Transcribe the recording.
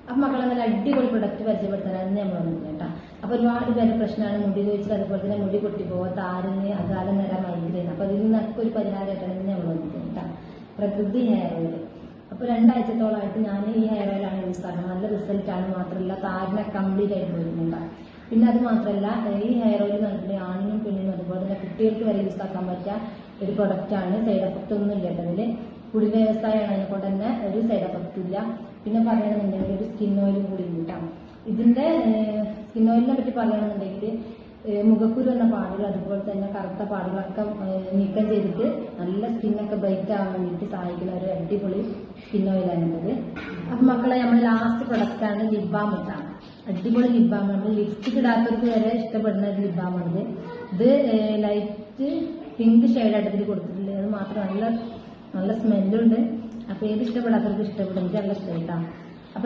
അപ്പൊ മക്കളെ നല്ല അടിപൊളി പ്രൊഡക്റ്റ് പരിചയപ്പെടുത്താനാണ് നമ്മൾ വന്നത് കേട്ടോ. അപ്പൊ ഒരുപാട് പേരുടെ പ്രശ്നമാണ് മുടി ചോദിച്ചത്, അതുപോലെ തന്നെ മുടി പൊട്ടിപ്പോവാ, താരന്, അകാലം നിറ, മൈഗ്രൈൻ. അപ്പൊ ഇതിൽ നിന്നൊക്കെ ഒരു പരിഹാരമായിട്ടാണ് നമ്മൾ വന്നത് കേട്ടോ. പ്രകൃതി ഹെയർ ഓയിൽ. അപ്പൊ 2 ആഴ്ചത്തോളമായിട്ട് ഞാൻ ഈ ഹെയർ ഓയിലാണ് യൂസ് ആക്കുന്നത്. നല്ല റിസൾട്ടാണ്. മാത്രമല്ല താരനെ കംപ്ലീറ്റ് ആയിട്ട് പോയിട്ടുണ്ടാകും. പിന്നെ അത് മാത്രമല്ല ഈ ഹെയർ ഓയിൽ പറഞ്ഞിട്ടുണ്ടെങ്കിൽ ആണിനും പെണ്ണിനും അതുപോലെ തന്നെ കുട്ടികൾക്ക് വരെ യൂസ് ആക്കാൻ പറ്റിയ ഒരു പ്രൊഡക്റ്റാണ്. സൈഡ് എഫക്റ്റ് ഒന്നും ഇല്ല അതിൽ. കുടി വ്യവസായമാണ്, അതിനെക്കൊണ്ട് തന്നെ ഒരു സൈഡ് എഫക്റ്റ് ഇല്ല. പിന്നെ പറയണമെന്നുണ്ടെങ്കിൽ ഒരു സ്കിൻ ഓയിലും കൂടി കിട്ടാം. ഇതിന്റെ സ്കിൻ ഓയിലിനെ പറ്റി പറയുകയാണെന്നുണ്ടെങ്കിൽ മുഖക്കുരു എന്ന പാടുകൾ അതുപോലെ തന്നെ കറുത്ത പാടുകളൊക്കെ നീക്കം ചെയ്തിട്ട് നല്ല സ്കിന്നൊക്കെ ബ്രൈറ്റ് ആവാൻ വേണ്ടിയിട്ട് സഹായിക്കുന്ന ഒരു അടിപൊളി സ്കിൻ ഓയിലാണിത്. അപ്പൊ മക്കളെ നമ്മുടെ ലാസ്റ്റ് പ്രൊഡക്റ്റാണ് ലിപ് ബാം ഇട്ടാണ്. അടിപൊളി ലിപ് ബാം. നമ്മൾ ലിപ്സ്റ്റിക് ഇടാത്തവർക്ക് വരെ ഇഷ്ടപ്പെടുന്ന ഒരു ലിപ് ബാമാണിത്. ഇത് ലൈറ്റ് പിങ്ക് ഷെയ്ഡായിട്ട് ഇതിൽ കൊടുത്തിട്ടുണ്ട്. അത് മാത്രം നല്ല സ്മെല്ലുണ്ട്. അപ്പൊ ഏത് ഇഷ്ടപ്പെടാത്തവർക്ക് ഇഷ്ടപ്പെടും. എനിക്ക് നല്ല ഇഷ്ടമായിട്ടാണ്.